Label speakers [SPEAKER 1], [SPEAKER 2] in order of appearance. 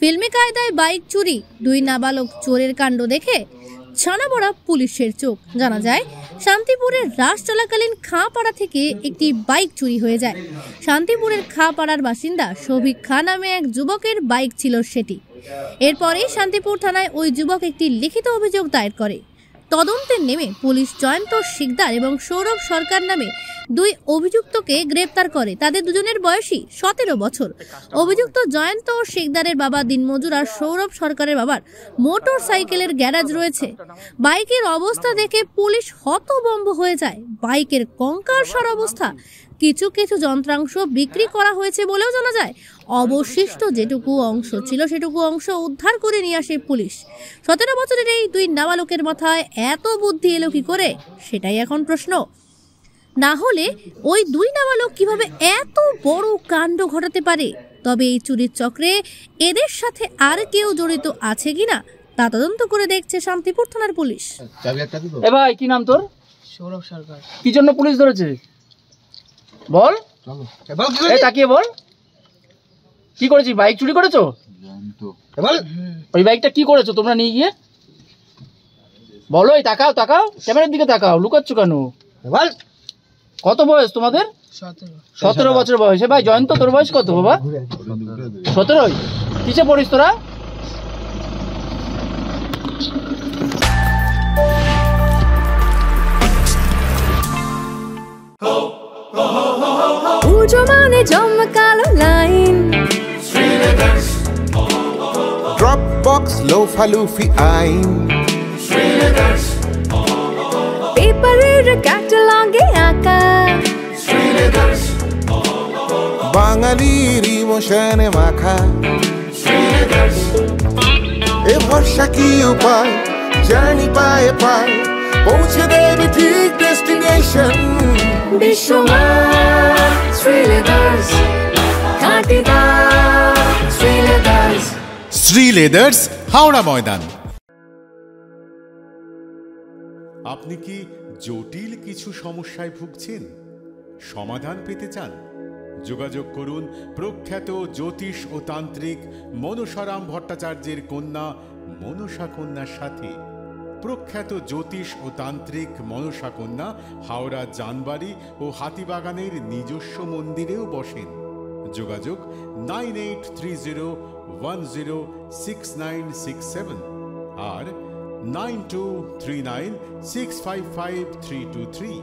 [SPEAKER 1] ফিল্মি কায়দায় বাইক চুরি, দুই নাবালক চোরের কাণ্ড দেখে ছানা বড়া পুলিশের চোখ। জানা যায়, শান্তিপুরের রাস চলাকালীন খাঁপাড়া থেকে একটি বাইক চুরি হয়ে যায়। শান্তিপুরের খাঁপাড়ার বাসিন্দা শফিক খান নামে এক যুবকের বাইক ছিল সেটি। এরপরেই শান্তিপুর থানায় ওই যুবক একটি লিখিত অভিযোগ দায়ের করে। তদন্তে নেমে পুলিশ জয়ন্ত শিকদার এবং সৌরভ সরকার নামে দুই অভিযুক্তকে গ্রেপ্তার করে। তাদের দুজনের বয়সী 17 বছর। অভিযুক্ত জয়ন্ত ও শিকদারের বাবা দিনমজুর আর সৌরভ সরকারের বাবার মোটর সাইকেলের গ্যারাজ রয়েছে। বাইকের অবস্থা দেখে পুলিশ হতভম্ব হয়ে যায়। বাইকের কঙ্কালসার অবস্থা, কিছু কিছু যন্ত্রাংশ বিক্রি করা হয়েছে বলেও জানা যায়। অবশিষ্ট যেটুকু অংশ ছিল সেটুকু অংশ উদ্ধার করে নিয়ে আসে পুলিশ। 17 বছরের এই দুই নাবালকের মাথায় এত বুদ্ধি এলো কি করে, সেটাই এখন প্রশ্ন। না হলে ওই দুই নাবালক কিভাবে এত বড় কাণ্ড ঘটাতে পারে? তবে এই চুরির চক্রে এদের সাথে আর কেউ জড়িত আছে কিনা তা তদন্ত করে দেখছে শান্তিপুর থানার পুলিশ।
[SPEAKER 2] এ ভাই, কি নাম তোর?
[SPEAKER 3] সৌরভ সরকার।
[SPEAKER 2] কি জন্য পুলিশ ধরেছে বল? তাকিয়ে বল, কি করেছিস? বাইক চুরি করেছো? ওই বাইকটা কি করেছো তোমরা নিয়ে গিয়ে? বলো, এই তাকাও তাকাও, ক্যামেরার দিকে তাকাও, লুকাচ্ছ কেন? কত বয়স তোমাদের? 17 বছর বয়সে। ভাই জয়ন্ত, তোর বয়স কত বাবা? 17। কিসে পড়িস তোরা?
[SPEAKER 4] মানে জমকালো লাইন,
[SPEAKER 5] ড্রপ বক্স লোফা লুফি আইন,
[SPEAKER 4] পেপারের ক্যাটালগে আঁকা,
[SPEAKER 5] বাঙালির ইমোশনে মাখা। এ ভরসা কি উপায়, জার্নি পায়ে পায় পৌঁছে দেবে ঠিক ডেস্টিনেশন।
[SPEAKER 4] বিশ্বমান শ্রীলেদার্স, খাঁটি দাম শ্রীলেদার্স।
[SPEAKER 6] শ্রীলেদার্স, হাওড়া ময়দান। আপনি কি জটিল কিছু সমস্যায় ভুগছেন? সমাধান পেতে চান? যোগাযোগ করুন প্রখ্যাত জ্যোতিষ ও তান্ত্রিক মনসারাম ভট্টাচার্যের কন্যা মনসা কন্যার সাথে। প্রখ্যাত জ্যোতিষ ও তান্ত্রিক মনসা কন্যা হাওড়া জানবাড়ি ও হাতিবাগানের নিজস্ব মন্দিরেও বসেন। যোগাযোগ 9830106967 আর 9239655323।